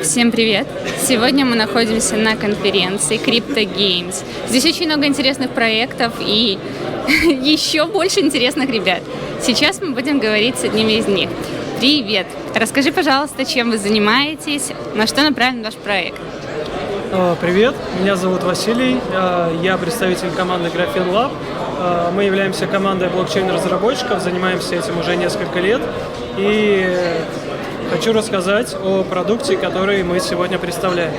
Всем привет! Сегодня мы находимся на конференции Crypto Games. Здесь очень много интересных проектов и еще больше интересных ребят. Сейчас мы будем говорить с одним из них. Привет! Расскажи, пожалуйста, чем вы занимаетесь, на что направлен ваш проект? Привет, меня зовут Василий, я представитель команды Graphene Lab. Мы являемся командой блокчейн-разработчиков, занимаемся этим уже несколько лет. И хочу рассказать о продукте, который мы сегодня представляем.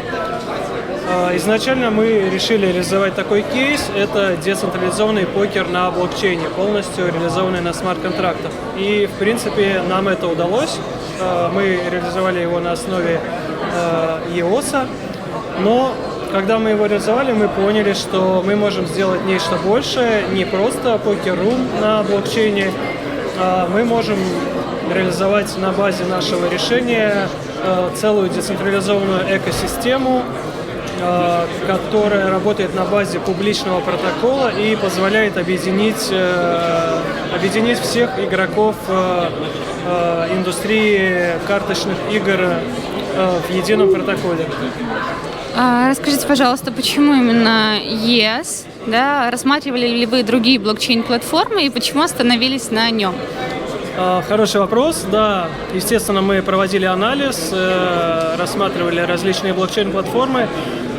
Изначально мы решили реализовать такой кейс. Это децентрализованный покер на блокчейне, полностью реализованный на смарт-контрактах. И, в принципе, нам это удалось. Мы реализовали его на основе EOS. Но когда мы его реализовали, мы поняли, что мы можем сделать нечто большее, не просто покер-рум на блокчейне, а мы можем реализовать на базе нашего решения целую децентрализованную экосистему, которая работает на базе публичного протокола и позволяет объединить всех игроков индустрии карточных игр в едином протоколе. Расскажите, пожалуйста, почему именно EOS? Да? Рассматривали ли вы другие блокчейн-платформы и почему остановились на нем? Хороший вопрос. Да, естественно, мы проводили анализ, рассматривали различные блокчейн-платформы,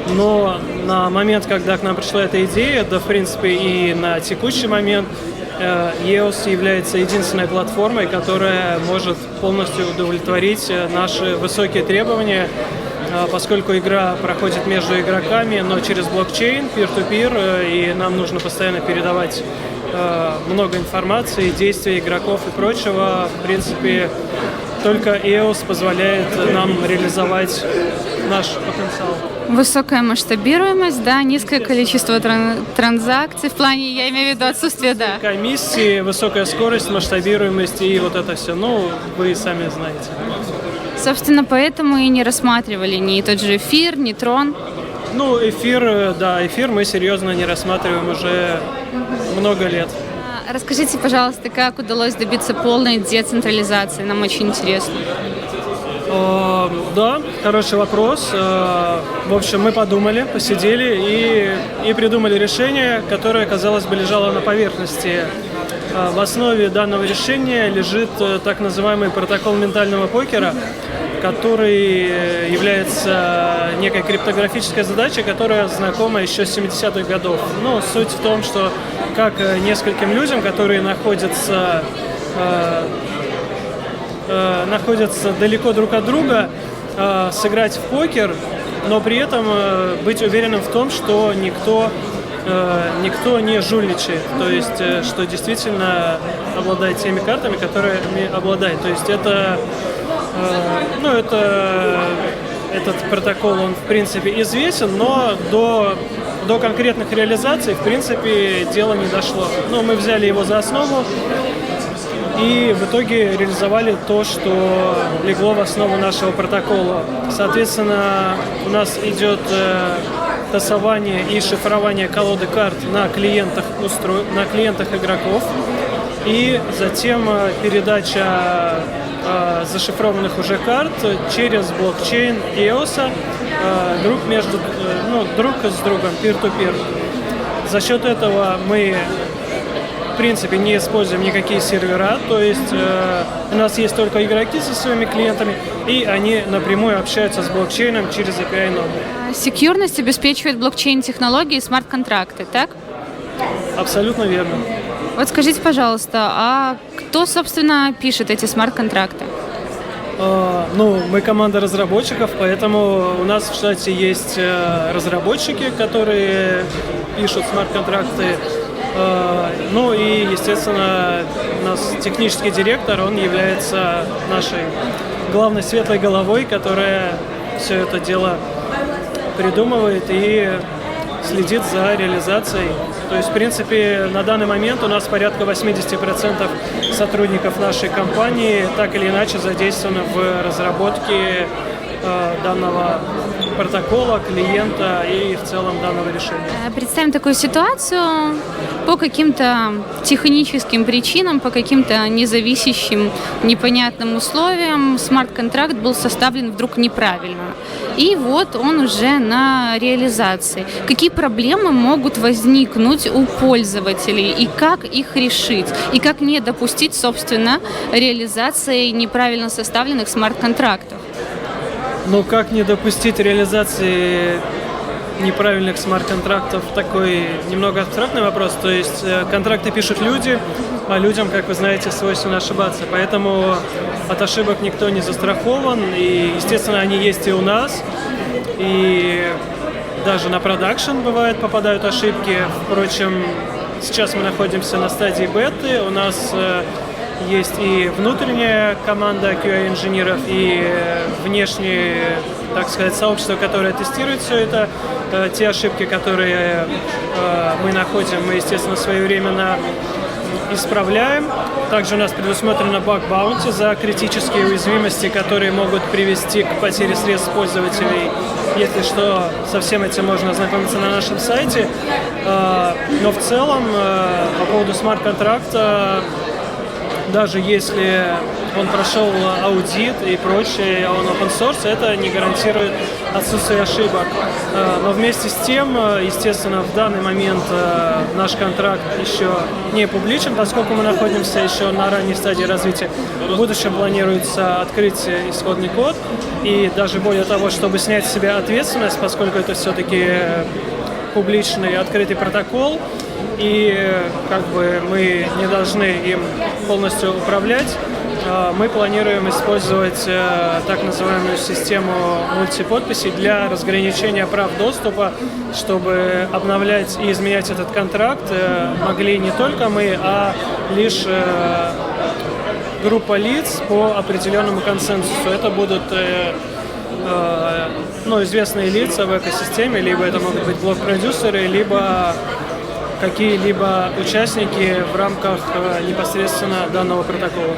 но на момент, когда к нам пришла эта идея, да, в принципе, и на текущий момент, EOS является единственной платформой, которая может полностью удовлетворить наши высокие требования, поскольку игра проходит между игроками, но через блокчейн, peer-to-peer, и нам нужно постоянно передавать много информации, действий игроков и прочего. В принципе, только EOS позволяет нам реализовать наш потенциал. Высокая масштабируемость, да, низкое количество транзакций, в плане, я имею в виду отсутствие, да. Комиссии, высокая скорость, масштабируемость и вот это все, ну, вы сами знаете. Собственно, поэтому и не рассматривали ни тот же эфир, ни трон. Ну, эфир мы серьезно не рассматриваем уже много лет. Расскажите, пожалуйста, как удалось добиться полной децентрализации? Нам очень интересно. Да, хороший вопрос. В общем, мы подумали, посидели и придумали решение, которое, казалось бы, лежало на поверхности. В основе данного решения лежит так называемый протокол ментального покера, который является некой криптографической задачей, которая знакома еще с 70-х годов. Но суть в том, что как нескольким людям, которые находятся далеко друг от друга, сыграть в покер, но при этом быть уверенным в том, что никто не жульничает, то есть что действительно обладает теми картами, которыми обладает. То есть этот протокол, он в принципе известен, но до конкретных реализаций в принципе дело не дошло. Но мы взяли его за основу и в итоге реализовали то, что легло в основу нашего протокола. Соответственно, у нас идет тасование и шифрование колоды карт на клиентах игроков, и затем передача зашифрованных уже карт через блокчейн EOS друг с другом, peer-to-peer. За счет этого мы в принципе не используем никакие сервера, то есть у нас есть только игроки со своими клиентами, и они напрямую общаются с блокчейном через API ноду. Секьюрность обеспечивает блокчейн-технологии и смарт-контракты, так? Абсолютно верно. Вот скажите, пожалуйста, а кто, собственно, пишет эти смарт-контракты? Мы команда разработчиков, поэтому у нас в штате есть разработчики, которые пишут смарт-контракты. Ну и, естественно, у нас технический директор, он является нашей главной светлой головой, которая все это дело придумывает и следит за реализацией. То есть, в принципе, на данный момент у нас порядка 80% сотрудников нашей компании так или иначе задействованы в разработке данного протокола, клиента и в целом данного решения. Представим такую ситуацию. По каким-то техническим причинам, по каким-то независящим, непонятным условиям смарт-контракт был составлен вдруг неправильно. И вот он уже на реализации. Какие проблемы могут возникнуть у пользователей и как их решить? И как не допустить, собственно, реализации неправильно составленных смарт-контрактов? Ну, как не допустить реализации неправильных смарт-контрактов, такой немного абстрактный вопрос. То есть контракты пишут люди, а людям, как вы знаете, свойственно ошибаться. Поэтому от ошибок никто не застрахован. И, естественно, они есть и у нас. И даже на продакшн бывает попадают ошибки. Впрочем, сейчас мы находимся на стадии беты. У нас есть и внутренняя команда QA-инженеров, и внешнее, так сказать, сообщество, которое тестирует все это. Те ошибки, которые мы находим, мы, естественно, своевременно исправляем. Также у нас предусмотрено баг-баунти за критические уязвимости, которые могут привести к потере средств пользователей. Если что, со всем этим можно ознакомиться на нашем сайте. Но в целом, по поводу смарт-контракта, даже если он прошел аудит и прочее, он open source, это не гарантирует отсутствие ошибок. Но вместе с тем, естественно, в данный момент наш контракт еще не публичен, поскольку мы находимся еще на ранней стадии развития. В будущем планируется открыть исходный код. И даже более того, чтобы снять с себя ответственность, поскольку это все-таки публичный открытый протокол, и как бы мы не должны им полностью управлять, мы планируем использовать так называемую систему мультиподписей для разграничения прав доступа, чтобы обновлять и изменять этот контракт могли не только мы, а лишь группа лиц по определенному консенсусу. Это будут известные лица в экосистеме, либо это могут быть блок-продюсеры, либо какие-либо участники в рамках непосредственно данного протокола.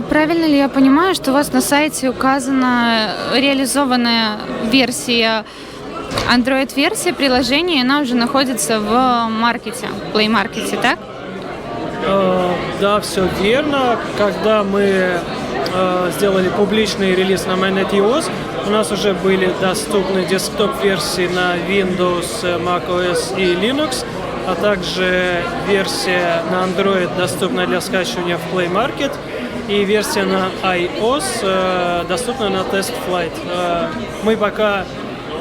Правильно ли я понимаю, что у вас на сайте указана реализованная версия, Android-версия приложения, и она уже находится в маркете, Play Market, так? Да, все верно. Когда мы сделали публичный релиз на Mainnet.iOS, у нас уже были доступны десктоп-версии на Windows, macOS и Linux, а также версия на Android доступна для скачивания в Play Market, и версия на iOS доступна на TestFlight. Мы пока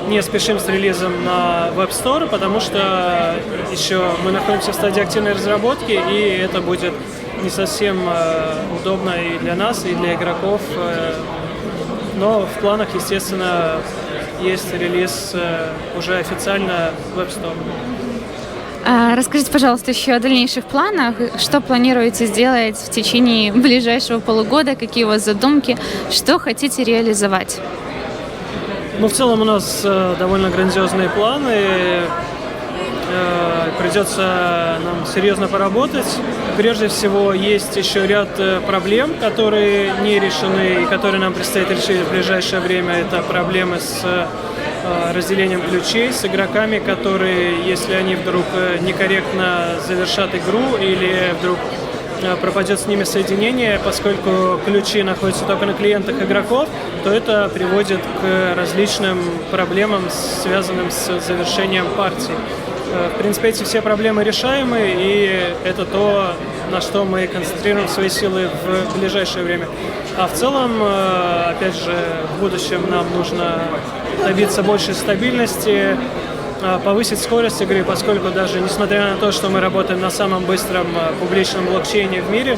не спешим с релизом на Web Store, потому что еще мы находимся в стадии активной разработки, и это будет не совсем удобно и для нас, и для игроков. Но в планах, естественно, есть релиз уже официально в Web Store. Расскажите, пожалуйста, еще о дальнейших планах. Что планируете сделать в течение ближайшего полугода? Какие у вас задумки? Что хотите реализовать? Ну, в целом у нас довольно грандиозные планы. Придется нам серьезно поработать. Прежде всего, есть еще ряд проблем, которые не решены и которые нам предстоит решить в ближайшее время. Это проблемы с разделением ключей, с игроками, которые, если они вдруг некорректно завершат игру или вдруг пропадет с ними соединение, поскольку ключи находятся только на клиентах игроков, то это приводит к различным проблемам, связанным с завершением партий. В принципе, эти все проблемы решаемы, и это то, на что мы концентрируем свои силы в ближайшее время. А в целом, опять же, в будущем нам нужно добиться большей стабильности, повысить скорость игры, поскольку даже несмотря на то, что мы работаем на самом быстром публичном блокчейне в мире,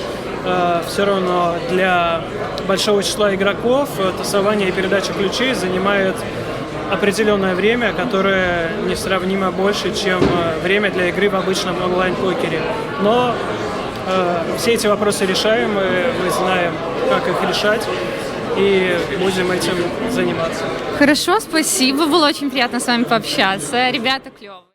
все равно для большого числа игроков тасование и передача ключей занимает определенное время, которое несравнимо больше, чем время для игры в обычном онлайн-покере. Но все эти вопросы решаемы, мы знаем, как их решать, и будем этим заниматься. Хорошо, спасибо. Было очень приятно с вами пообщаться. Ребята клевые.